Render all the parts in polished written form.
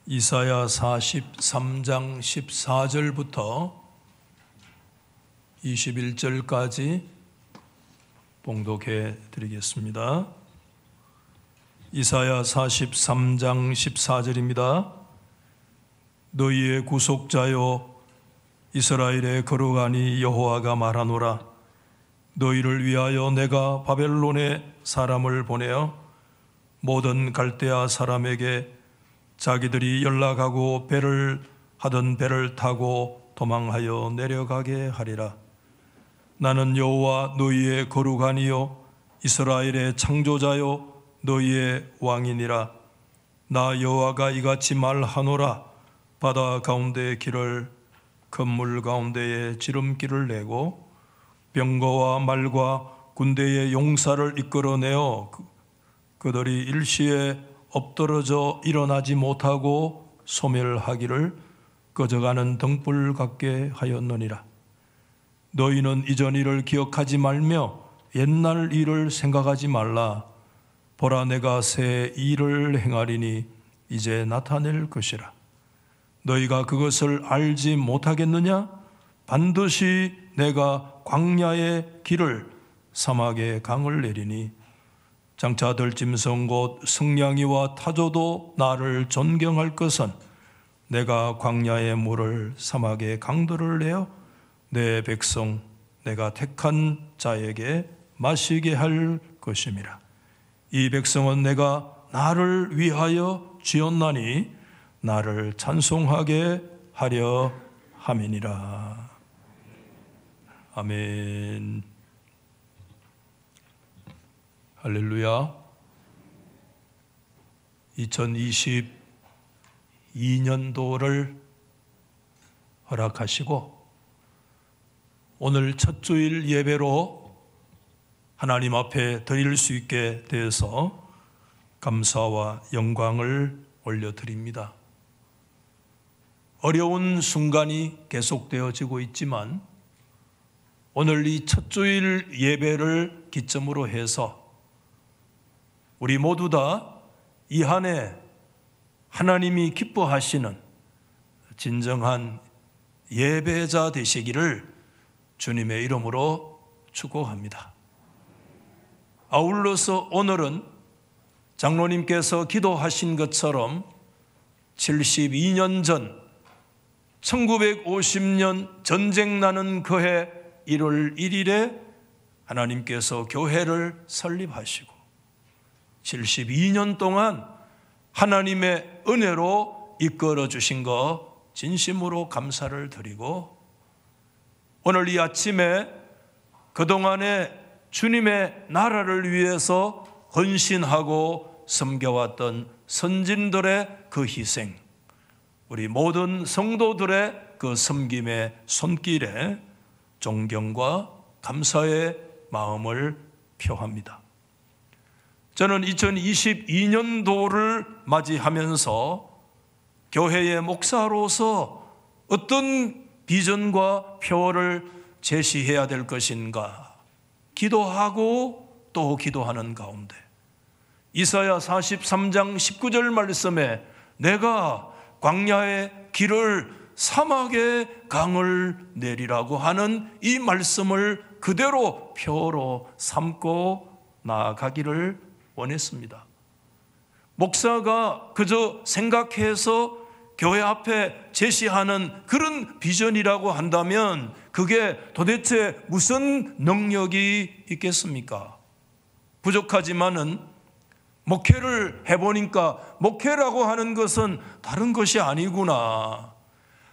이사야 43장 14절부터 21절까지 봉독해 드리겠습니다. 이사야 43장 14절입니다. 너희의 구속자여 이스라엘의 거룩하니 여호와가 말하노라. 너희를 위하여 내가 바벨론에 사람을 보내어 모든 갈대아 사람에게 자기들이 연락하고 배를 타고 도망하여 내려가게 하리라. 나는 여호와 너희의 거룩하니요 이스라엘의 창조자요 너희의 왕이니라. 나 여호와가 이같이 말하노라. 바다 가운데의 길을 큰 물 가운데에 지름길을 내고 병거와 말과 군대의 용사를 이끌어내어 그들이 일시에 엎드러져 일어나지 못하고 소멸하기를 꺼져가는 등불 같게 하였느니라. 너희는 이전 일을 기억하지 말며 옛날 일을 생각하지 말라. 보라, 내가 새 일을 행하리니 이제 나타낼 것이라. 너희가 그것을 알지 못하겠느냐? 반드시 내가 광야의 길을 사막의 강을 내리니 장차 들짐승 곧 승냥이와 타조도 나를 존경할 것은 내가 광야의 물을 사막의 강들을 내어 내 백성 내가 택한 자에게 마시게 할 것임이라. 이 백성은 내가 나를 위하여 지었나니 나를 찬송하게 하려 함이니라. 아멘. 할렐루야. 2022년도를 허락하시고 오늘 첫 주일 예배로 하나님 앞에 드릴 수 있게 되어서 감사와 영광을 올려드립니다. 어려운 순간이 계속되어지고 있지만 오늘 이 첫 주일 예배를 기점으로 해서 우리 모두 다 이 한 해 하나님이 기뻐하시는 진정한 예배자 되시기를 주님의 이름으로 축복합니다. 아울러서 오늘은 장로님께서 기도하신 것처럼 72년 전 1950년 전쟁 나는 그해 1월 1일에 하나님께서 교회를 설립하시고 72년 동안 하나님의 은혜로 이끌어 주신 것 진심으로 감사를 드리고 오늘 이 아침에 그동안에 주님의 나라를 위해서 헌신하고 섬겨왔던 선진들의 그 희생, 우리 모든 성도들의 그 섬김의 손길에 존경과 감사의 마음을 표합니다. 저는 2022년도를 맞이하면서 교회의 목사로서 어떤 비전과 표어를 제시해야 될 것인가 기도하고 또 기도하는 가운데 이사야 43장 19절 말씀에 내가 광야의 길을 사막의 강을 내리라고 하는 이 말씀을 그대로 표로 삼고 나아가기를 원했습니다. 목사가 그저 생각해서 교회 앞에 제시하는 그런 비전이라고 한다면 그게 도대체 무슨 능력이 있겠습니까? 부족하지만은 목회를 해보니까 목회라고 하는 것은 다른 것이 아니구나.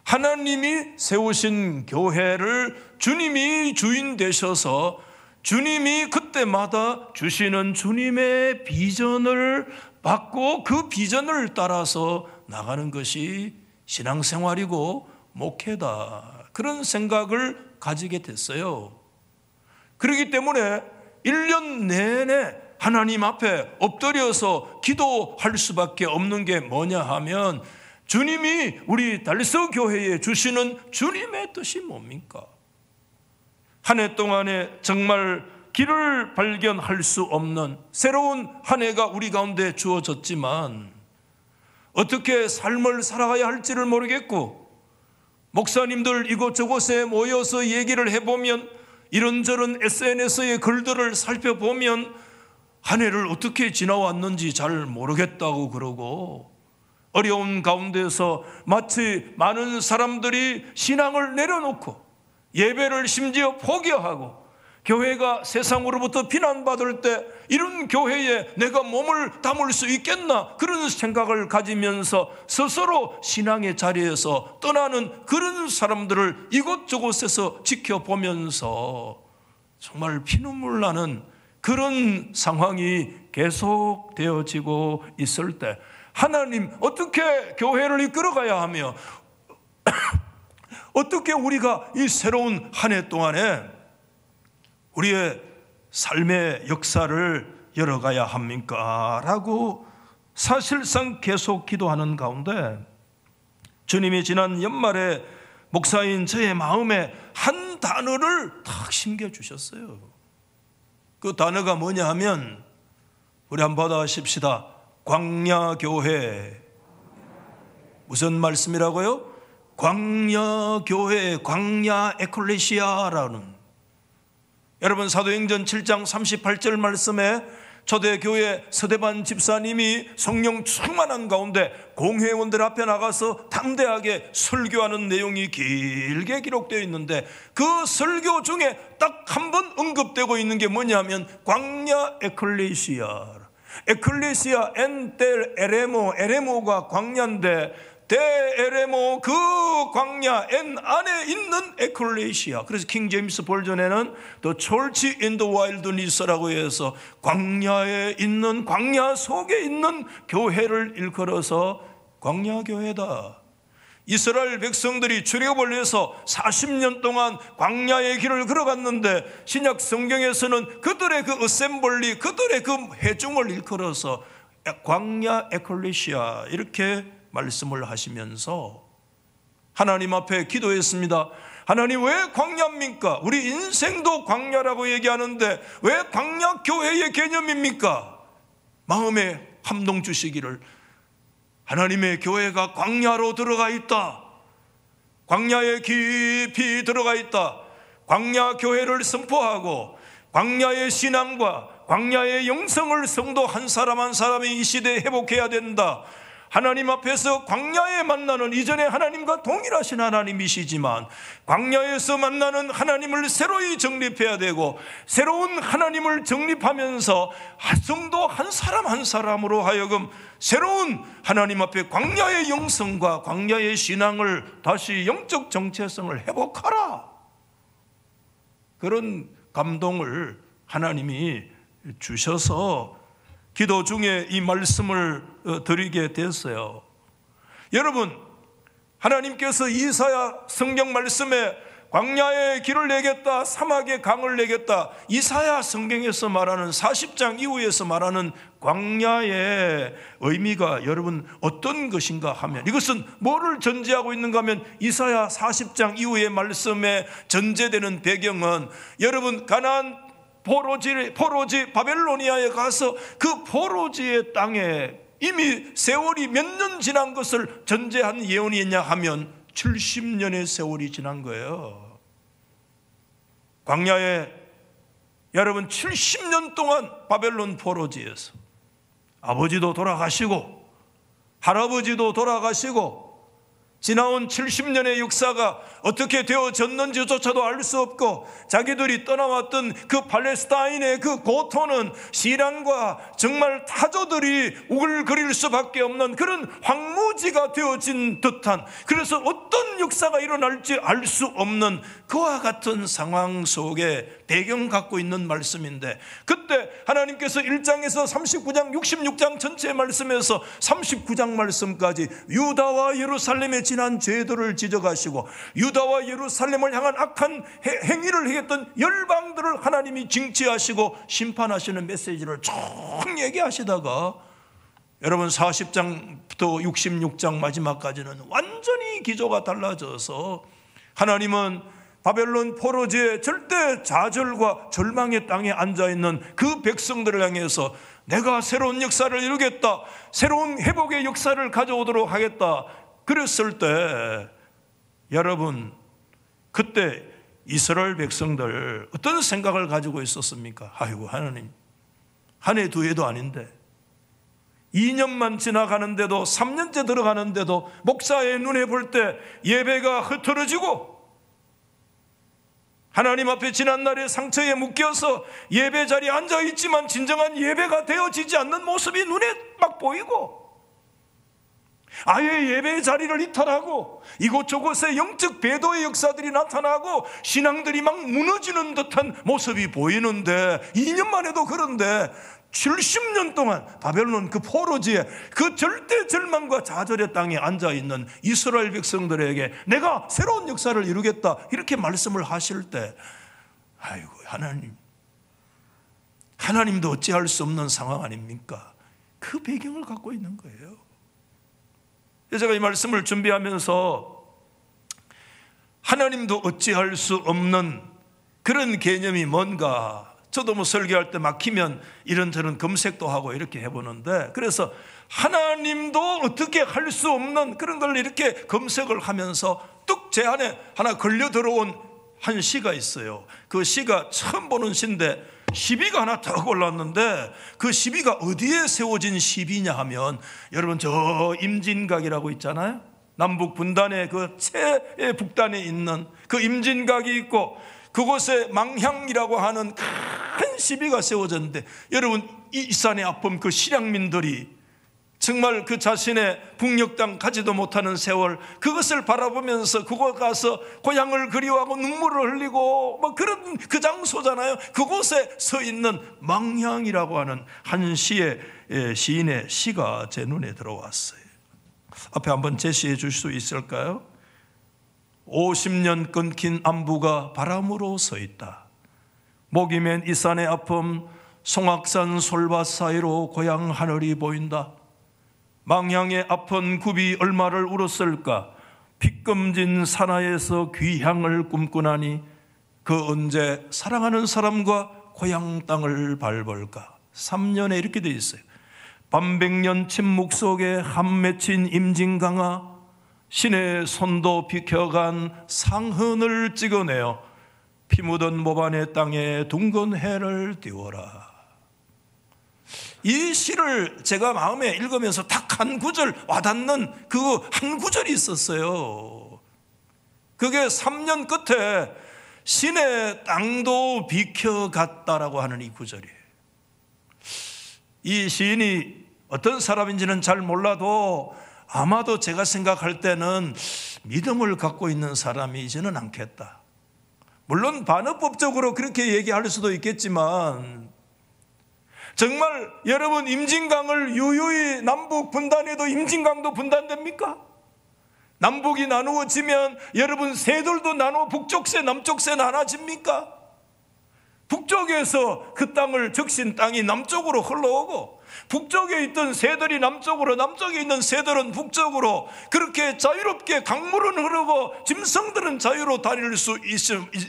하나님이 세우신 교회를 주님이 주인 되셔서 주님이 그때마다 주시는 주님의 비전을 받고 그 비전을 따라서 나가는 것이 신앙생활이고 목회다. 그런 생각을 가지게 됐어요. 그렇기 때문에 1년 내내 하나님 앞에 엎드려서 기도할 수밖에 없는 게 뭐냐 하면 주님이 우리 달서 교회에 주시는 주님의 뜻이 뭡니까? 한 해 동안에 정말 길을 발견할 수 없는 새로운 한 해가 우리 가운데 주어졌지만 어떻게 삶을 살아가야 할지를 모르겠고, 목사님들 이곳저곳에 모여서 얘기를 해보면, 이런저런 SNS의 글들을 살펴보면 한 해를 어떻게 지나왔는지 잘 모르겠다고 그러고, 어려운 가운데서 마치 많은 사람들이 신앙을 내려놓고 예배를 심지어 포기하고, 교회가 세상으로부터 비난받을 때 이런 교회에 내가 몸을 담을 수 있겠나, 그런 생각을 가지면서 스스로 신앙의 자리에서 떠나는 그런 사람들을 이곳저곳에서 지켜보면서 정말 피눈물 나는 그런 상황이 계속되어지고 있을 때, 하나님 어떻게 교회를 이끌어가야 하며 어떻게 우리가 이 새로운 한 해 동안에 우리의 삶의 역사를 열어가야 합니까? 라고 사실상 계속 기도하는 가운데, 주님이 지난 연말에 목사인 저의 마음에 한 단어를 탁 심겨주셨어요. 그 단어가 뭐냐 하면, 우리 한번 받아십시다. 광야교회. 무슨 말씀이라고요? 광야교회, 광야 에클레시아라는. 여러분, 사도행전 7장 38절 말씀에 초대교회 서대반 집사님이 성령 충만한 가운데 공회원들 앞에 나가서 담대하게 설교하는 내용이 길게 기록되어 있는데, 그 설교 중에 딱 한 번 언급되고 있는 게 뭐냐면 광야 에클레시아. 에클레시아 엔델 에레모, 에레모가 광야인데 데에레모, 그 광야 엔 안에 있는 에클레시아. 그래서 킹 제임스 버전에는 The Church in the Wilderness라고 해서 광야에 있는, 광야 속에 있는 교회를 일컬어서 광야교회다. 이스라엘 백성들이 출애굽을 해서 40년 동안 광야의 길을 걸어갔는데, 신약 성경에서는 그들의 그 어셈블리, 그들의 그 회중을 일컬어서 광야 에클레시아 이렇게 말씀을 하시면서 하나님 앞에 기도했습니다. 하나님, 왜 광야입니까? 우리 인생도 광야라고 얘기하는데 왜 광야 교회의 개념입니까? 마음에 감동 주시기를. 하나님의 교회가 광야로 들어가 있다. 광야에 깊이 들어가 있다. 광야 교회를 선포하고 광야의 신앙과 광야의 영성을 성도 한 사람 한 사람이 이 시대에 회복해야 된다. 하나님 앞에서 광야에 만나는, 이전에 하나님과 동일하신 하나님이시지만 광야에서 만나는 하나님을 새로이 정립해야 되고, 새로운 하나님을 정립하면서 성도 한 사람 한 사람으로 하여금 새로운 하나님 앞에 광야의 영성과 광야의 신앙을 다시 영적 정체성을 회복하라. 그런 감동을 하나님이 주셔서 기도 중에 이 말씀을 드리게 됐어요. 여러분, 하나님께서 이사야 성경 말씀에 광야의 길을 내겠다, 사막의 강을 내겠다, 이사야 성경에서 말하는 40장 이후에서 말하는 광야의 의미가 여러분 어떤 것인가 하면, 이것은 뭐를 전제하고 있는가 하면, 이사야 40장 이후의 말씀에 전제되는 배경은, 여러분 가나안 포로지 바벨로니아에 가서 그 포로지의 땅에 이미 세월이 몇 년 지난 것을 전제한 예언이냐 하면 70년의 세월이 지난 거예요. 광야에 여러분 70년 동안 바벨론 포로지에서 아버지도 돌아가시고 할아버지도 돌아가시고, 지나온 70년의 역사가 어떻게 되어졌는지조차도 알 수 없고, 자기들이 떠나왔던 그 팔레스타인의 그 고토는 시련과 정말 타조들이 우글거릴 수밖에 없는 그런 황무지가 되어진 듯한, 그래서 어떤 역사가 일어날지 알 수 없는 그와 같은 상황 속에 배경 갖고 있는 말씀인데, 그때 하나님께서 1장에서 39장 66장 전체 말씀에서 39장 말씀까지 유다와 예루살렘의 지난 죄들을 지적하시고, 유다와 예루살렘을 향한 악한 행위를 했던 열방들을 하나님이 징치하시고 심판하시는 메시지를 쭉 얘기하시다가, 여러분 40장부터 66장 마지막까지는 완전히 기조가 달라져서, 하나님은 바벨론 포로지의 절대 좌절과 절망의 땅에 앉아있는 그 백성들을 향해서 내가 새로운 역사를 이루겠다, 새로운 회복의 역사를 가져오도록 하겠다 그랬을 때, 여러분 그때 이스라엘 백성들 어떤 생각을 가지고 있었습니까? 아이고 하나님, 한 해 두 해도 아닌데 2년만 지나가는데도, 3년째 들어가는데도 목사의 눈에 볼 때 예배가 흐트러지고, 하나님 앞에 지난날의 상처에 묶여서 예배 자리에 앉아있지만 진정한 예배가 되어지지 않는 모습이 눈에 막 보이고, 아예 예배의 자리를 이탈하고 이곳저곳에 영적 배도의 역사들이 나타나고 신앙들이 막 무너지는 듯한 모습이 보이는데, 2년만 해도 그런데 70년 동안 바벨론 그 포로지에 그 절대 절망과 좌절의 땅에 앉아있는 이스라엘 백성들에게 내가 새로운 역사를 이루겠다 이렇게 말씀을 하실 때, 아이고 하나님도 어찌할 수 없는 상황 아닙니까? 그 배경을 갖고 있는 거예요. 제가 이 말씀을 준비하면서 하나님도 어찌할 수 없는 그런 개념이 뭔가, 저도 뭐 설교할 때 막히면 이런저런 검색도 하고 이렇게 해보는데, 그래서 하나님도 어떻게 할 수 없는 그런 걸 이렇게 검색을 하면서 뚝 제 안에 하나 걸려 들어온 한 시가 있어요. 그 시가 처음 보는 시인데 시비가 하나 딱 올랐는데, 그 시비가 어디에 세워진 시비냐 하면, 여러분 저 임진각이라고 있잖아요. 남북 분단의 그 최북단에 있는 그 임진각이 있고, 그곳에 망향이라고 하는 큰 시비가 세워졌는데, 여러분 이 산의 아픔, 그 실향민들이 정말 그 자신의 북녘 땅 가지도 못하는 세월, 그것을 바라보면서 그곳 가서 고향을 그리워하고 눈물을 흘리고 뭐 그런 그 장소잖아요. 그곳에 서 있는 망향이라고 하는 한 시인의 시가 제 눈에 들어왔어요. 앞에 한번 제시해 줄 수 있을까요? 50년 끊긴 안부가 바람으로 서 있다. 목이 맨 이 산의 아픔, 송악산 솔밭 사이로 고향 하늘이 보인다. 망향의 아픈 굽이 얼마를 울었을까. 핏금진 산하에서 귀향을 꿈꾸나니 그 언제 사랑하는 사람과 고향 땅을 밟을까. 3년에 이렇게 돼 있어요. 밤백년 침묵 속에 한 맺힌 임진강아, 신의 손도 비켜간 상흔을 찍어내어 피 묻은 모반의 땅에 둥근 해를 띄워라. 이 시를 제가 마음에 읽으면서 딱 한 구절 와닿는 그 한 구절이 있었어요. 그게 3년 끝에 신의 땅도 비켜갔다라고 하는 이 구절이에요. 이 시인이 어떤 사람인지는 잘 몰라도 아마도 제가 생각할 때는 믿음을 갖고 있는 사람이지는 않겠다. 물론 반어법적으로 그렇게 얘기할 수도 있겠지만, 정말 여러분 임진강을 유유히 남북 분단해도 임진강도 분단됩니까? 남북이 나누어지면 여러분 새들도 나누어 북쪽새 남쪽새 나눠집니까? 북쪽에서 그 땅을 적신 땅이 남쪽으로 흘러오고, 북쪽에 있던 새들이 남쪽으로, 남쪽에 있는 새들은 북쪽으로, 그렇게 자유롭게 강물은 흐르고 짐승들은 자유로 다닐 수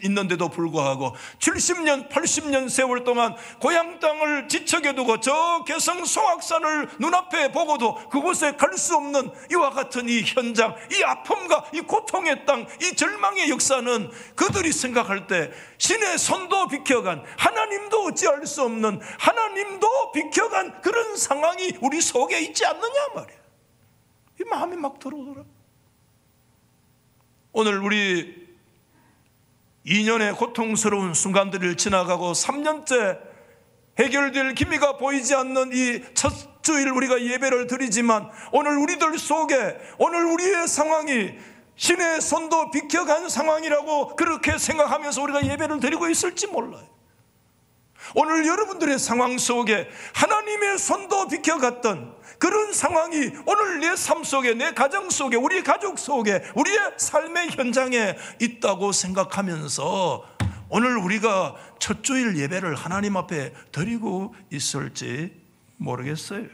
있는데도 불구하고 70년 80년 세월 동안 고향 땅을 지척에 두고 저 개성 송악산을 눈앞에 보고도 그곳에 갈 수 없는 이와 같은 이 현장, 이 아픔과 이 고통의 땅, 이 절망의 역사는 그들이 생각할 때 신의 손도 비켜간, 하나님도 어찌할 수 없는, 하나님도 비켜간 그런 상황이 우리 속에 있지 않느냐 말이야. 이 마음이 막 들어오더라. 오늘 우리 2년의 고통스러운 순간들을 지나가고 3년째 해결될 기미가 보이지 않는 이 첫 주일 우리가 예배를 드리지만, 오늘 우리들 속에 오늘 우리의 상황이 신의 손도 비켜간 상황이라고 그렇게 생각하면서 우리가 예배를 드리고 있을지 몰라요. 오늘 여러분들의 상황 속에 하나님의 손도 비켜갔던 그런 상황이 오늘 내 삶 속에, 내 가정 속에, 우리 가족 속에, 우리의 삶의 현장에 있다고 생각하면서 오늘 우리가 첫 주일 예배를 하나님 앞에 드리고 있을지 모르겠어요.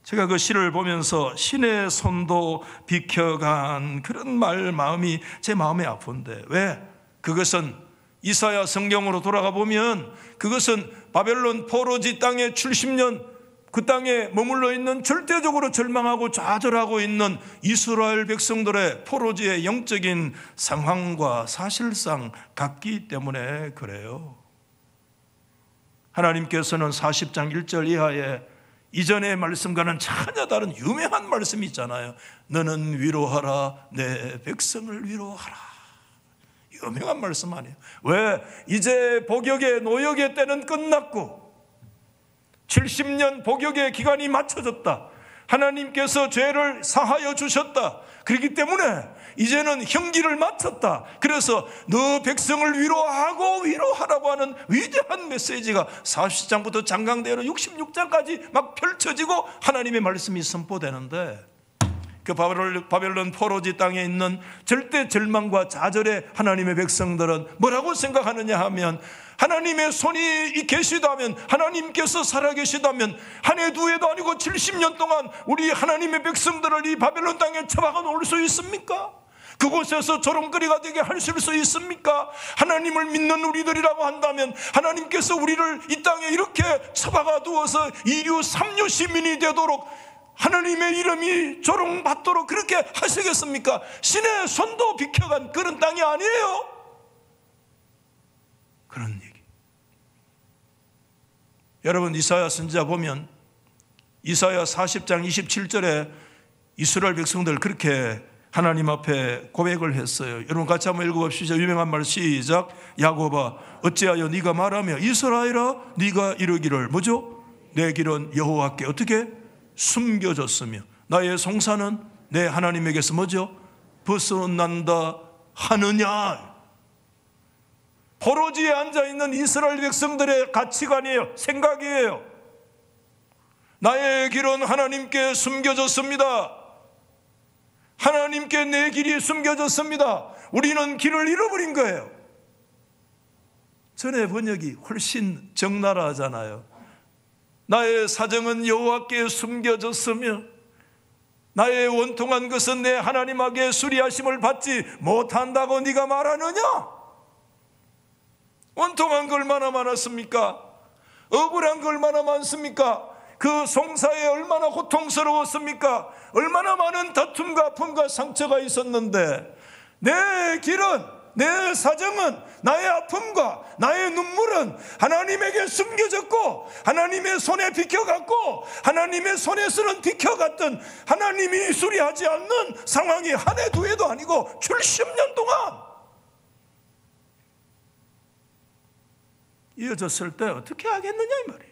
제가 그 시를 보면서 신의 손도 비켜간 그런 마음이 제 마음에 아픈데, 왜? 그것은 이사야 성경으로 돌아가 보면 그것은 바벨론 포로지 땅에 70년 그 땅에 머물러 있는 절대적으로 절망하고 좌절하고 있는 이스라엘 백성들의 포로지의 영적인 상황과 사실상 같기 때문에 그래요. 하나님께서는 40장 1절 이하에 이전의 말씀과는 전혀 다른 유명한 말씀이 있잖아요. 너는 위로하라, 내 백성을 위로하라. 유명한 말씀 아니에요. 왜? 이제 복역의 노역의 때는 끝났고 70년 복역의 기간이 맞춰졌다. 하나님께서 죄를 사하여 주셨다. 그렇기 때문에 이제는 형기를 마쳤다. 그래서 너 백성을 위로하고 위로하라고 하는 위대한 메시지가 40장부터 장강대로 66장까지 막 펼쳐지고 하나님의 말씀이 선포되는데, 그 바벨론 포로지 땅에 있는 절대 절망과 좌절의 하나님의 백성들은 뭐라고 생각하느냐 하면, 하나님의 손이 계시다면, 하나님께서 살아계시다면 한 해 두 해도 아니고 70년 동안 우리 하나님의 백성들을 이 바벨론 땅에 처박아 놓을 수 있습니까? 그곳에서 조롱거리가 되게 하실 수 있습니까? 하나님을 믿는 우리들이라고 한다면 하나님께서 우리를 이 땅에 이렇게 처박아 두어서 2류 3류 시민이 되도록 하나님의 이름이 조롱받도록 그렇게 하시겠습니까? 신의 손도 비켜간 그런 땅이 아니에요. 그런 얘기. 여러분, 이사야 선지자 보면 이사야 40장 27절에 이스라엘 백성들 그렇게 하나님 앞에 고백을 했어요. 여러분 같이 한번 읽어봅시다. 유명한 말 시작. 야곱아 어찌하여 네가 말하며 이스라엘아 네가 이르기를 뭐죠? 내 길은 여호와께 어떻게? 숨겨졌으며 나의 송사는 내 하나님에게서 뭐죠? 벗어난다 하느냐. 포로지에 앉아있는 이스라엘 백성들의 가치관이에요. 생각이에요. 나의 길은 하나님께 숨겨졌습니다. 하나님께 내 길이 숨겨졌습니다. 우리는 길을 잃어버린 거예요. 전에 번역이 훨씬 적나라하잖아요. 나의 사정은 여호와께 숨겨졌으며 나의 원통한 것은 내 하나님에게 수리하심을 받지 못한다고 네가 말하느냐? 원통한 거 얼마나 많았습니까? 억울한 거 얼마나 많습니까? 그 송사에 얼마나 고통스러웠습니까? 얼마나 많은 다툼과 아픔과 상처가 있었는데, 내 길은, 내 사정은, 나의 아픔과 나의 눈물은 하나님에게 숨겨졌고 하나님의 손에 비켜갔고 하나님의 손에서는 비켜갔던 하나님이 수리하지 않는 상황이 한 해 두 해도 아니고 70년 동안 이어졌을 때 어떻게 하겠느냐 이 말이에요.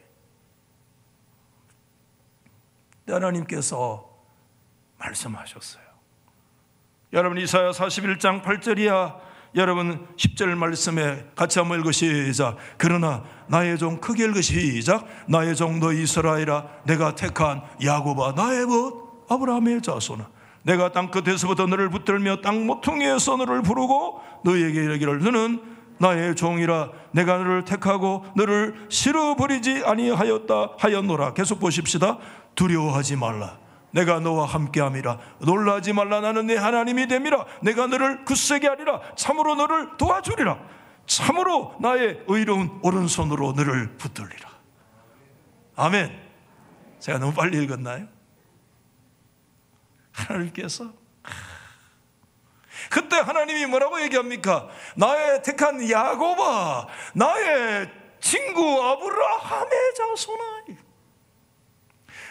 하나님께서 말씀하셨어요. 여러분 이사야 41장 8절이야. 여러분 10절 말씀에 같이 한번 읽으시자. 그러나 나의 종 크게 읽으시자. 나의 종 너 이스라엘아 내가 택한 야곱아 나의 벗 아브라함의 자손아 내가 땅끝에서부터 너를 붙들며 땅 모퉁이에서 너를 부르고 너에게 이르기를 너는 나의 종이라 내가 너를 택하고 너를 싫어버리지 아니하였다 하였노라. 계속 보십시다. 두려워하지 말라. 내가 너와 함께함이라. 놀라지 말라. 나는 네 하나님이 됨이라. 내가 너를 굳세게 하리라. 참으로 너를 도와주리라. 참으로 나의 의로운 오른손으로 너를 붙들리라. 아멘. 제가 너무 빨리 읽었나요? 하나님께서 그때 하나님이 뭐라고 얘기합니까? 나의 택한 야곱아 나의 친구 아브라함의 자손아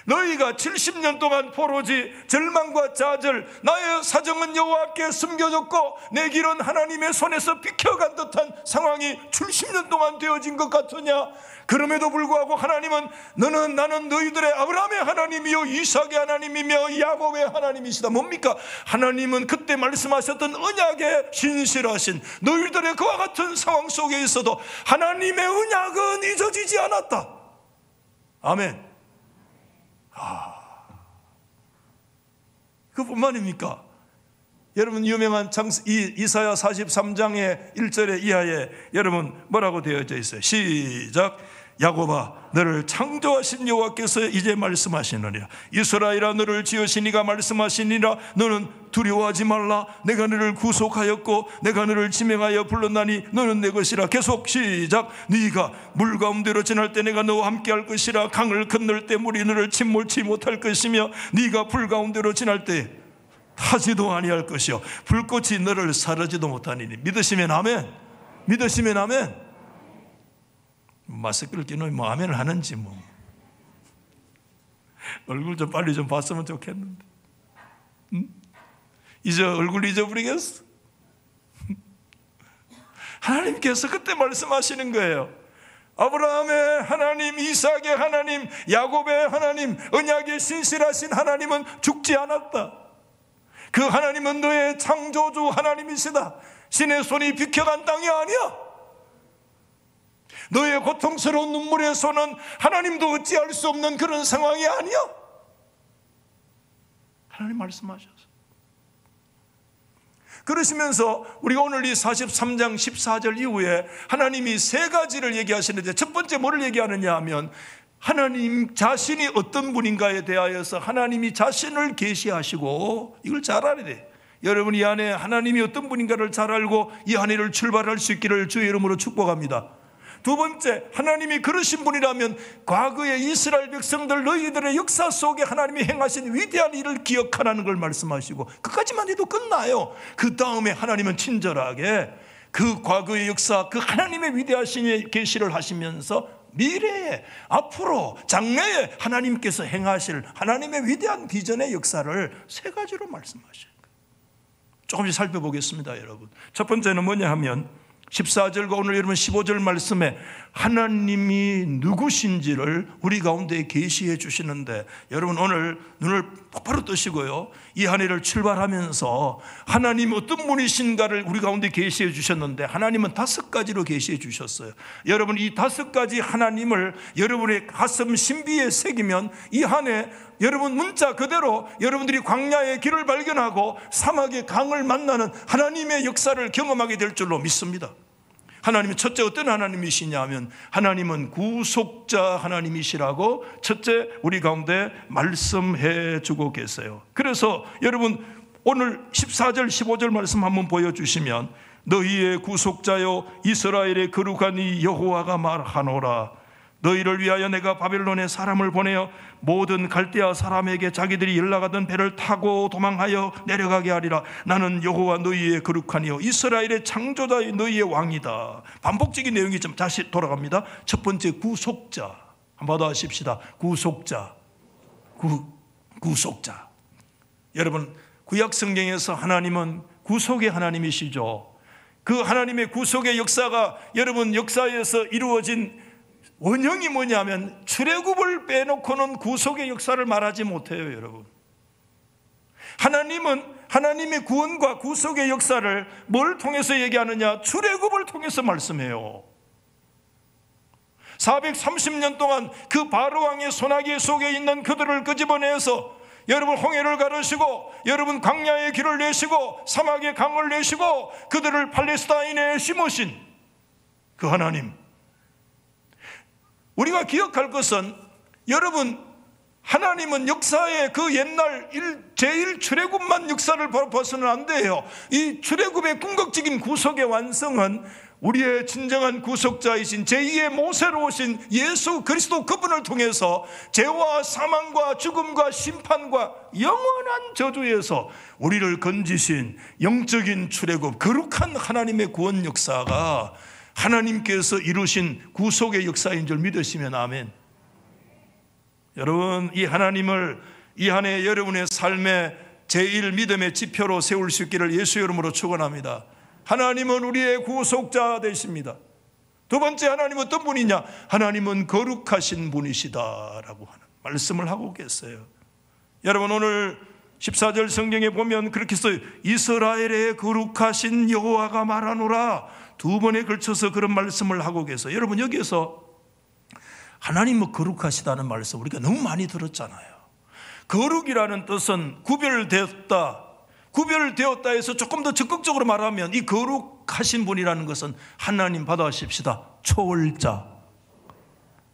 너희가 70년 동안 포로지 절망과 좌절 나의 사정은 여호와께 숨겨졌고 내 길은 하나님의 손에서 비켜간 듯한 상황이 70년 동안 되어진 것 같으냐? 그럼에도 불구하고 하나님은 너는 나는 너희들의 아브라함의 하나님이요 이삭의 하나님이며 야곱의 하나님이시다. 뭡니까? 하나님은 그때 말씀하셨던 언약에 신실하신 너희들의 그와 같은 상황 속에 있어도 하나님의 언약은 잊어지지 않았다. 아멘. 그뿐만입니까? 여러분 유명한 이사야 43장의 1절의 이하에 여러분 뭐라고 되어져 있어요? 시작. 야곱아, 너를 창조하신 여호와께서 이제 말씀하시느니라. 이스라엘아, 너를 지으신 이가 말씀하시니라. 너는 두려워하지 말라. 내가 너를 구속하였고 내가 너를 지명하여 불렀나니 너는 내 것이라. 계속 시작. 네가 물 가운데로 지날 때 내가 너와 함께 할 것이라. 강을 건널 때 물이 너를 침몰치 못할 것이며 네가 불 가운데로 지날 때 타지도 아니할 것이요 불꽃이 너를 사르지도 못하니니. 믿으시면 아멘. 믿으시면 아멘. 마스크를 끼는 뭐 아멘을 하는지 뭐 얼굴 좀 빨리 좀 봤으면 좋겠는데 이제 얼굴 잊어버리겠어. 하나님께서 그때 말씀하시는 거예요. 아브라함의 하나님, 이삭의 하나님, 야곱의 하나님, 언약의 신실하신 하나님은 죽지 않았다. 그 하나님은 너의 창조주 하나님이시다. 신의 손이 비켜간 땅이 아니야. 너의 고통스러운 눈물의 손은 하나님도 어찌할 수 없는 그런 상황이 아니야. 하나님 말씀하셨어. 그러시면서 우리가 오늘 이 43장 14절 이후에 하나님이 세 가지를 얘기하시는데, 첫 번째 뭐를 얘기하느냐 하면 하나님 자신이 어떤 분인가에 대하여서 하나님이 자신을 계시하시고, 이걸 잘 알아야 돼. 여러분 이 안에 하나님이 어떤 분인가를 잘 알고 이 한 해를 출발할 수 있기를 주의 이름으로 축복합니다. 두 번째, 하나님이 그러신 분이라면 과거의 이스라엘 백성들 너희들의 역사 속에 하나님이 행하신 위대한 일을 기억하라는 걸 말씀하시고, 그까지만 해도 끝나요. 그 다음에 하나님은 친절하게 그 과거의 역사, 그 하나님의 위대하신 계시를 하시면서 미래에, 앞으로, 장래에 하나님께서 행하실 하나님의 위대한 비전의 역사를 세 가지로 말씀하셔요. 조금씩 살펴보겠습니다, 여러분. 첫 번째는 뭐냐 하면 14절과 오늘 여러분 15절 말씀에 하나님이 누구신지를 우리 가운데 계시해 주시는데, 여러분 오늘 눈을 똑바로 뜨시고요, 이 한 해를 출발하면서 하나님이 어떤 분이신가를 우리 가운데 계시해 주셨는데, 하나님은 5가지로 계시해 주셨어요. 여러분 이 5가지 하나님을 여러분의 가슴 신비에 새기면 이 한 해 여러분 문자 그대로 여러분들이 광야의 길을 발견하고 사막의 강을 만나는 하나님의 역사를 경험하게 될 줄로 믿습니다. 하나님이 첫째 어떤 하나님이시냐 하면 하나님은 구속자 하나님이시라고 첫째 우리 가운데 말씀해 주고 계세요. 그래서 여러분 오늘 14절 15절 말씀 한번 보여주시면, 너희의 구속자여 이스라엘의 거룩한 이 여호와가 말하노라. 너희를 위하여 내가 바벨론에 사람을 보내어 모든 갈대아 사람에게 자기들이 연락하던 배를 타고 도망하여 내려가게 하리라. 나는 여호와 너희의 거룩하니요 이스라엘의 창조자의 너희의 왕이다. 반복적인 내용이 좀 다시 돌아갑니다. 첫 번째, 구속자. 한번 더 하십시다. 구속자. 구속자. 여러분 구약 성경에서 하나님은 구속의 하나님이시죠. 그 하나님의 구속의 역사가 여러분 역사에서 이루어진 원형이 뭐냐면 출애굽을 빼놓고는 구속의 역사를 말하지 못해요. 여러분 하나님은 하나님의 구원과 구속의 역사를 뭘 통해서 얘기하느냐? 출애굽을 통해서 말씀해요. 430년 동안 그 바로왕의 소나기 속에 있는 그들을 끄집어내서 여러분 홍해를 가르시고 여러분 광야의 길을 내시고 사막의 강을 내시고 그들을 팔레스타인에 심으신 그 하나님, 우리가 기억할 것은 여러분 하나님은 역사의 그 옛날 제1 출애굽만 역사를 봐서는 안 돼요. 이 출애굽의 궁극적인 구속의 완성은 우리의 진정한 구속자이신 제2의 모세로 오신 예수 그리스도 그분을 통해서 죄와 사망과 죽음과 심판과 영원한 저주에서 우리를 건지신 영적인 출애굽, 거룩한 하나님의 구원 역사가 하나님께서 이루신 구속의 역사인 줄 믿으시면 아멘. 여러분 이 하나님을 이 한 해 여러분의 삶의 제1 믿음의 지표로 세울 수 있기를 예수 이름으로 축원합니다. 하나님은 우리의 구속자 되십니다. 두 번째, 하나님은 어떤 분이냐? 하나님은 거룩하신 분이시다라고 하는 말씀을 하고 계세요. 여러분 오늘 14절 성경에 보면 그렇게 써요. 이스라엘의 거룩하신 여호와가 말하노라. 두 번에 걸쳐서 그런 말씀을 하고 계세요. 여러분 여기에서 하나님은 거룩하시다는 말씀 우리가 너무 많이 들었잖아요. 거룩이라는 뜻은 구별되었다, 구별되었다 해서 조금 더 적극적으로 말하면 이 거룩하신 분이라는 것은 하나님 받아십시다, 초월자,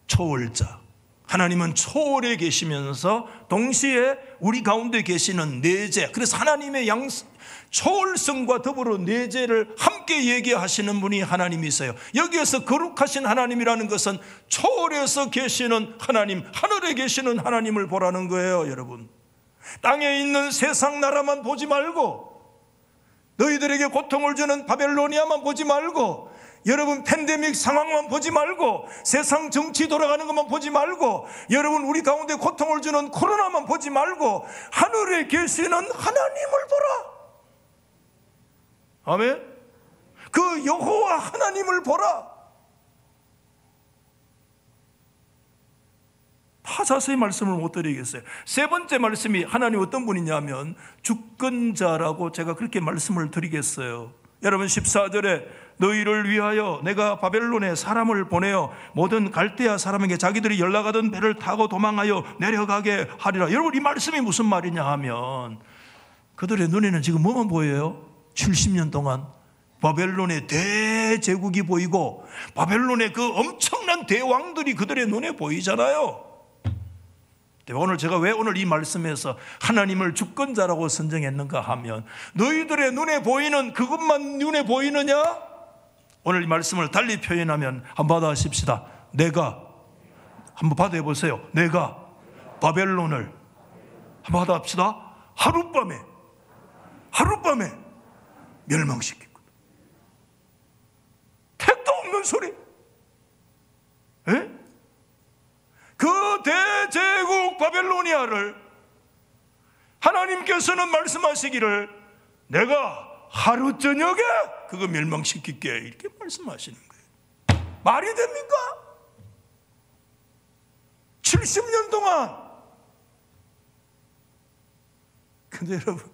초월자. 하나님은 초월에 계시면서 동시에 우리 가운데 계시는 내재. 그래서 하나님의 초월성과 더불어 내재를 함께 얘기하시는 분이 하나님이세요. 여기에서 거룩하신 하나님이라는 것은 초월에서 계시는 하나님, 하늘에 계시는 하나님을 보라는 거예요. 여러분, 땅에 있는 세상 나라만 보지 말고, 너희들에게 고통을 주는 바벨로니아만 보지 말고, 여러분 팬데믹 상황만 보지 말고, 세상 정치 돌아가는 것만 보지 말고, 여러분 우리 가운데 고통을 주는 코로나만 보지 말고 하늘에 계시는 하나님을 보라. 아멘. 그 여호와 하나님을 보라. 다 자세히 말씀을 못 드리겠어요. 세 번째 말씀이 하나님 어떤 분이냐면 주권자라고 제가 그렇게 말씀을 드리겠어요. 여러분 14절에 너희를 위하여 내가 바벨론에 사람을 보내어 모든 갈대아 사람에게 자기들이 연락하던 배를 타고 도망하여 내려가게 하리라. 여러분 이 말씀이 무슨 말이냐 하면 그들의 눈에는 지금 뭐만 보여요? 70년 동안 바벨론의 대제국이 보이고 바벨론의 그 엄청난 대왕들이 그들의 눈에 보이잖아요. 오늘 제가 왜 오늘 이 말씀에서 하나님을 주권자라고 선정했는가 하면 너희들의 눈에 보이는 그것만 눈에 보이느냐? 오늘 이 말씀을 달리 표현하면 한번 받아십시다. 내가 한번 받아보세요. 내가 바벨론을 한번 받아봅시다. 하룻밤에 멸망시키고 택도 없는 소리. 에? 그 대제국 바벨로니아를 하나님께서는 말씀하시기를 내가 하루 저녁에 그거 멸망시킬게 이렇게 말씀하시는 거예요. 말이 됩니까? 70년 동안. 근데 여러분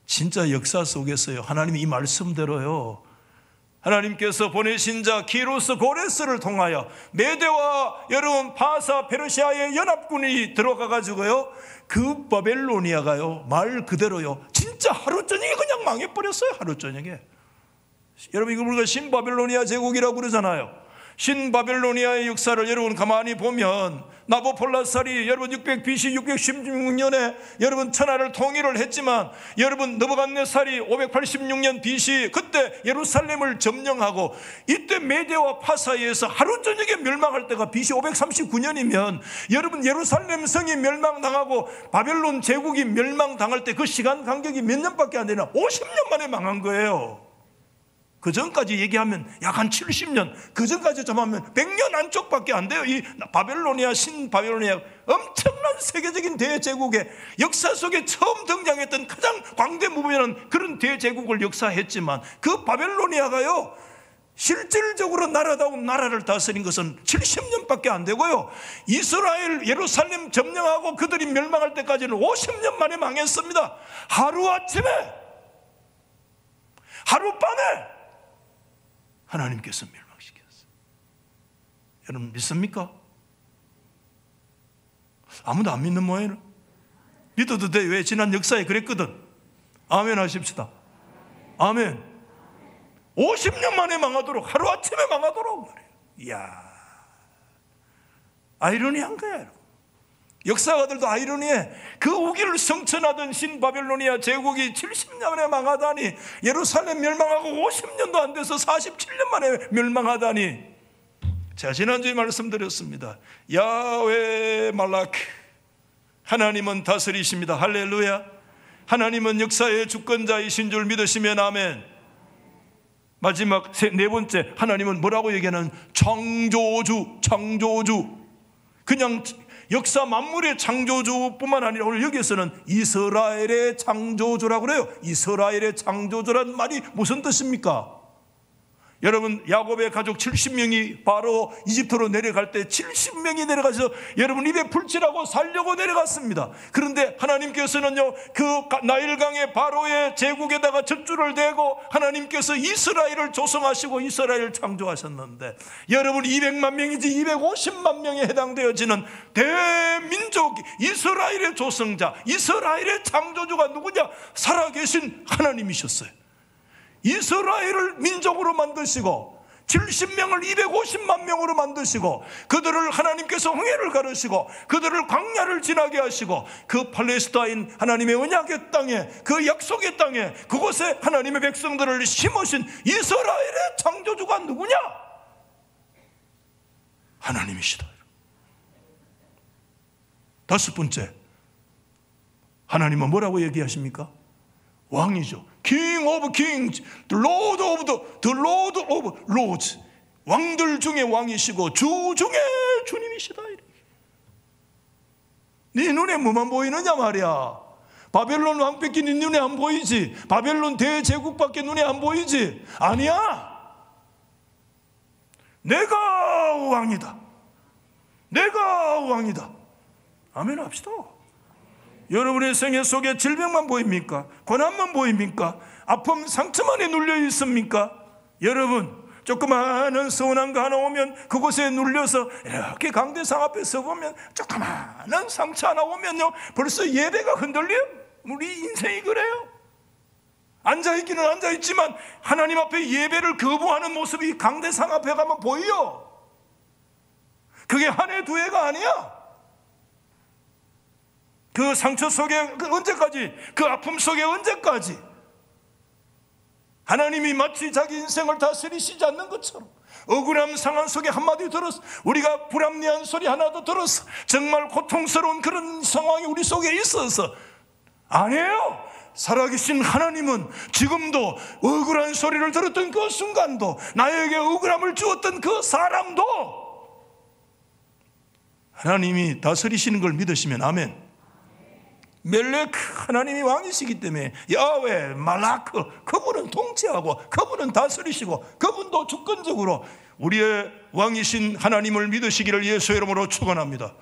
진짜 역사 속에서요 하나님이 이 말씀대로요 하나님께서 보내신 자 기로스 고레스를 통하여 메대와 여러분 바사 페르시아의 연합군이 들어가 가지고요 그 바벨로니아가요 말 그대로요 진짜 하루 저녁에 그냥 망해버렸어요. 하루 저녁에. 여러분 이거 우리가 신바벨로니아 제국이라고 그러잖아요. 신바벨로니아의 역사를 여러분 가만히 보면 나보폴라살이 여러분 600 BC 616년에 여러분 천하를 통일을 했지만 여러분 느부갓네살이 586년 BC 그때 예루살렘을 점령하고 이때 메대와 파사에서 하루 저녁에 멸망할 때가 BC 539년이면 여러분 예루살렘 성이 멸망당하고 바벨론 제국이 멸망당할 때 그 시간 간격이 몇 년밖에 안 되나 50년 만에 망한 거예요. 그 전까지 얘기하면 약 한 70년, 그 전까지 좀 하면 100년 안쪽밖에 안 돼요. 이 바벨로니아, 신바벨로니아 엄청난 세계적인 대제국의 역사 속에 처음 등장했던 가장 광대무변한 그런 대제국을 역사했지만 그 바벨로니아가요 실질적으로 나라다운 나라를 다스린 것은 70년밖에 안 되고요 이스라엘 예루살렘 점령하고 그들이 멸망할 때까지는 50년 만에 망했습니다. 하루아침에 하룻밤에 하나님께서 멸망시켰어요. 여러분 믿습니까? 아무도 안 믿는 모양이에요. 믿어도 돼. 왜? 지난 역사에 그랬거든. 아멘 하십시다. 아멘. 50년 만에 망하도록 하루아침에 망하도록 말이에요. 이야 아이러니한 거야 여러분. 역사가들도 아이러니해. 그 우기를 성천하던 신바벨로니아 제국이 70년 만에 망하다니 예루살렘 멸망하고 50년도 안 돼서 47년 만에 멸망하다니. 제가 지난주에 말씀드렸습니다. 야훼 말라크 하나님은 다스리십니다. 할렐루야. 하나님은 역사의 주권자이신 줄 믿으시면 아멘. 마지막 네 번째 하나님은 뭐라고 얘기하는 창조주. 그냥 역사 만물의 창조주뿐만 아니라 오늘 여기에서는 이스라엘의 창조주라고 그래요. 이스라엘의 창조주란 말이 무슨 뜻입니까? 여러분 야곱의 가족 70명이 바로 이집트로 내려갈 때 70명이 내려가서 여러분 입에 불칠하고 살려고 내려갔습니다. 그런데 하나님께서는요 그 나일강의 바로의 제국에다가 젖줄을 대고 하나님께서 이스라엘을 조성하시고 이스라엘을 창조하셨는데 여러분 200만 명이지 250만 명에 해당되어지는 대민족 이스라엘의 조성자 이스라엘의 창조주가 누구냐? 살아계신 하나님이셨어요. 이스라엘을 민족으로 만드시고 70명을 250만 명으로 만드시고 그들을 하나님께서 홍해를 가르시고 그들을 광야를 지나게 하시고 그 팔레스타인 하나님의 언약의 땅에 그 약속의 땅에 그곳에 하나님의 백성들을 심으신 이스라엘의 창조주가 누구냐? 하나님이시다. 다섯 번째, 하나님은 뭐라고 얘기하십니까? 왕이죠. King of kings, the Lord of lords. 왕들 중에 왕이시고 주 중에 주님이시다. 네 눈에 뭐만 보이느냐 말이야. 바벨론 왕밖에 네 눈에 안 보이지. 바벨론 대제국밖에 눈에 안 보이지. 아니야. 내가 왕이다. 내가 왕이다. 아멘 합시다. 여러분의 생애 속에 질병만 보입니까? 고난만 보입니까? 아픔 상처만에 눌려 있습니까? 여러분, 조그마한 서운한 거 하나 오면 그곳에 눌려서 이렇게 강대상 앞에 서보면 조그마한 상처 하나 오면요 벌써 예배가 흔들려요. 우리 인생이 그래요. 앉아있기는 앉아있지만 하나님 앞에 예배를 거부하는 모습이 강대상 앞에 가면 보여. 그게 한 해 두 해가 아니야. 그 상처 속에 언제까지, 그 아픔 속에 언제까지 하나님이 마치 자기 인생을 다스리시지 않는 것처럼 억울함 상한 속에 한마디 들어서 우리가 불합리한 소리 하나도 들어서 정말 고통스러운 그런 상황이 우리 속에 있어서 아니에요. 살아계신 하나님은 지금도 억울한 소리를 들었던 그 순간도 나에게 억울함을 주었던 그 사람도 하나님이 다스리시는 걸 믿으시면 아멘. 멜렉 하나님이 왕이시기 때문에 야훼 말라크 그분은 통치하고 그분은 다스리시고 그분도 주권적으로 우리의 왕이신 하나님을 믿으시기를 예수의 이름으로 축원합니다.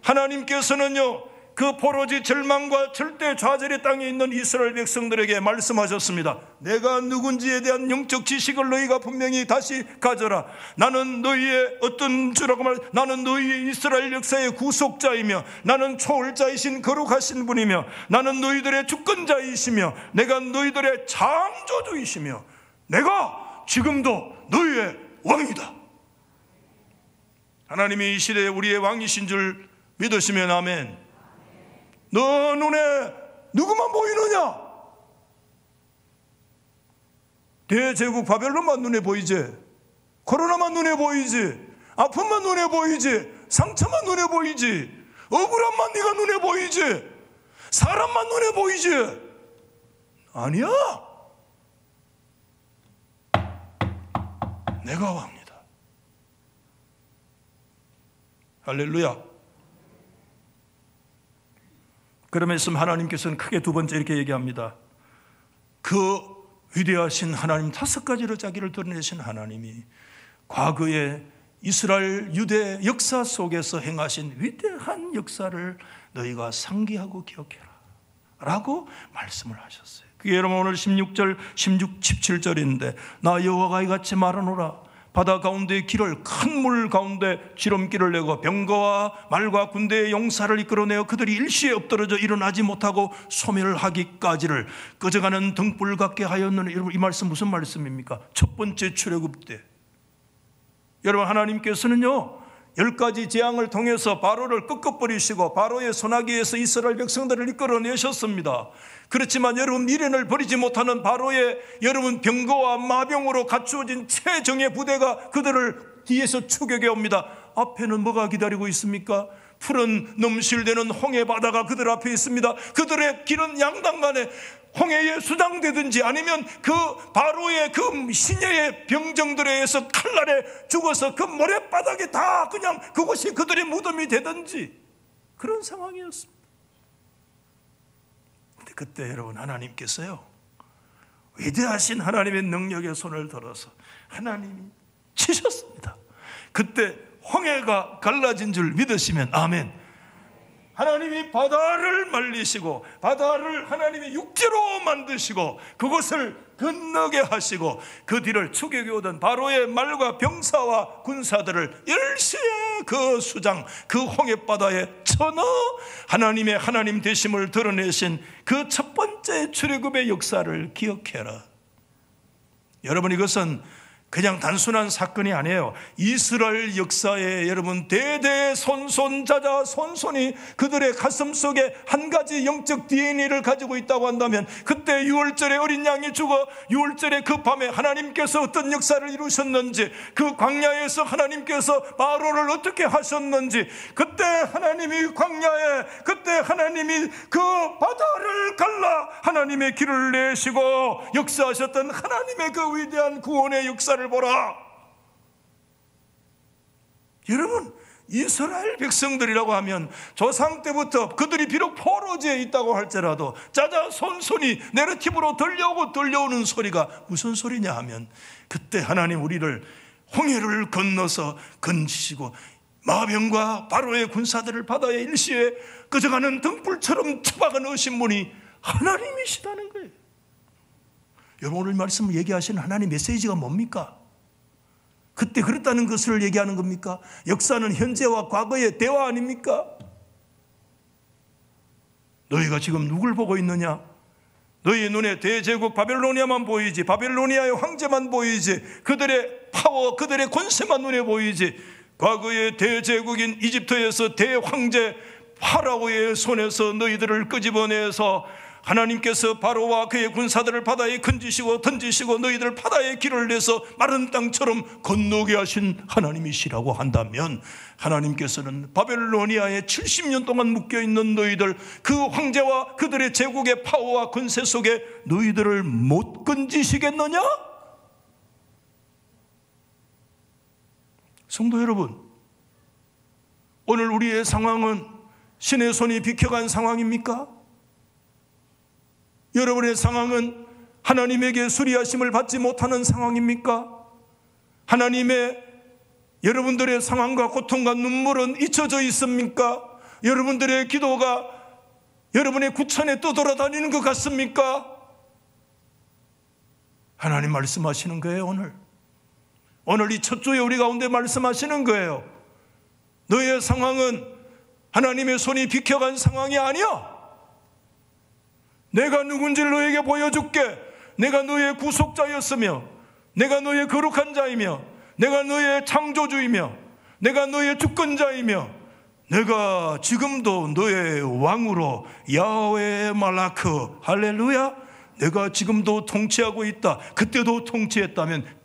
하나님께서는요 그 포로지 절망과 절대 좌절의 땅에 있는 이스라엘 백성들에게 말씀하셨습니다. 내가 누군지에 대한 영적 지식을 너희가 분명히 다시 가져라. 나는 너희의 어떤 주라고 나는 너희의 이스라엘 역사의 구속자이며 나는 초월자이신 거룩하신 분이며 나는 너희들의 주권자이시며 내가 너희들의 창조주이시며 내가 지금도 너희의 왕이다. 하나님이 이 시대에 우리의 왕이신 줄 믿으시면 아멘. 너 눈에 누구만 보이느냐? 대제국 바벨론만 눈에 보이지? 코로나만 눈에 보이지? 아픔만 눈에 보이지? 상처만 눈에 보이지? 억울함만 네가 눈에 보이지? 사람만 눈에 보이지? 아니야. 내가 왕이다. 할렐루야. 그러면서 하나님께서는 크게 두 번째 이렇게 얘기합니다. 그 위대하신 하나님, 다섯 가지로 자기를 드러내신 하나님이 과거에 이스라엘 유대 역사 속에서 행하신 위대한 역사를 너희가 상기하고 기억해라 라고 말씀을 하셨어요. 그게 여러분 오늘 16절, 17절인데 나 여호와가 이같이 말하노라. 바다 가운데 길을 큰 물 가운데 지름길을 내고 병거와 말과 군대의 용사를 이끌어내어 그들이 일시에 엎드러져 일어나지 못하고 소멸하기까지를 꺼져가는 등불 같게 하였느니. 여러분 이 말씀 무슨 말씀입니까? 첫 번째 출애굽 때 여러분 하나님께서는요 10가지 재앙을 통해서 바로를 꺾어버리시고 바로의 손아귀에서 이스라엘 백성들을 이끌어내셨습니다. 그렇지만 여러분 미련을 버리지 못하는 바로의 여러분 병거와 마병으로 갖추어진 최정예 부대가 그들을 뒤에서 추격해 옵니다. 앞에는 뭐가 기다리고 있습니까? 푸른 넘실대는 홍해 바다가 그들 앞에 있습니다. 그들의 길은 양단간에 홍해에 수장되든지 아니면 그 바로의 그 시녀의 병정들에 의해서 칼날에 죽어서 그 모래바닥에 다 그냥 그것이 그들의 무덤이 되든지 그런 상황이었습니다. 근데 그때 여러분 하나님께서요 위대하신 하나님의 능력의 손을 들어서 하나님이 치셨습니다. 그때 홍해가 갈라진 줄 믿으시면 아멘. 하나님이 바다를 말리시고 바다를 하나님이 육지로 만드시고 그것을 건너게 하시고 그 뒤를 추격해 오던 바로의 말과 병사와 군사들을 일시에 그 수장 그 홍해바다에 쳐넣어 하나님의 하나님 되심을 드러내신 그 첫 번째 출애굽의 역사를 기억해라. 여러분 이것은 그냥 단순한 사건이 아니에요. 이스라엘 역사에 여러분 대대손손자자 손손이 그들의 가슴 속에 한 가지 영적 DNA를 가지고 있다고 한다면, 그때 유월절에 어린 양이 죽어 유월절에 그 밤에 하나님께서 어떤 역사를 이루셨는지, 그 광야에서 하나님께서 바로를 어떻게 하셨는지, 그때 하나님이 광야에, 그때 하나님이 그 바다를 갈라 하나님의 길을 내시고 역사하셨던 하나님의 그 위대한 구원의 역사를 보라. 여러분, 이스라엘 백성들이라고 하면 조상 때부터 그들이 비록 포로지에 있다고 할지라도 자자손손이 내러티브로 들려오는 소리가 무슨 소리냐 하면, 그때 하나님 우리를 홍해를 건너서 건지시고 마병과 바로의 군사들을 바다의 일시에 꺼져가는 등불처럼 처박아 넣으신 분이 하나님이시다는 거예요. 여러분, 오늘 말씀을 얘기하시는 하나님 메시지가 뭡니까? 그때 그랬다는 것을 얘기하는 겁니까? 역사는 현재와 과거의 대화 아닙니까? 너희가 지금 누굴 보고 있느냐? 너희 눈에 대제국 바벨로니아만 보이지, 바벨로니아의 황제만 보이지, 그들의 파워, 그들의 권세만 눈에 보이지, 과거의 대제국인 이집트에서 대황제 파라오의 손에서 너희들을 끄집어내서 하나님께서 바로와 그의 군사들을 바다에 건지시고 던지시고 너희들 바다에 길을 내서 마른 땅처럼 건너게 하신 하나님이시라고 한다면, 하나님께서는 바벨로니아에 70년 동안 묶여있는 너희들, 그 황제와 그들의 제국의 파워와 권세 속에 너희들을 못 건지시겠느냐? 성도 여러분, 오늘 우리의 상황은 신의 손이 비켜간 상황입니까? 여러분의 상황은 하나님에게 수리하심을 받지 못하는 상황입니까? 하나님의 여러분들의 상황과 고통과 눈물은 잊혀져 있습니까? 여러분들의 기도가 여러분의 구천에 떠돌아다니는 것 같습니까? 하나님 말씀하시는 거예요. 오늘 이 첫 주에 우리 가운데 말씀하시는 거예요. 너의 상황은 하나님의 손이 비켜간 상황이 아니야. 내가 누군지를 너에게 보여줄게. 내가 너의 구속자였으며, 내가 너의 거룩한 자이며, 내가 너의 창조주이며, 내가 너의 주권자이며, 내가 지금도 너의 왕으로 야훼 말라크, 할렐루야, 내가 지금도 통치하고 있다. 그때도 통치했다면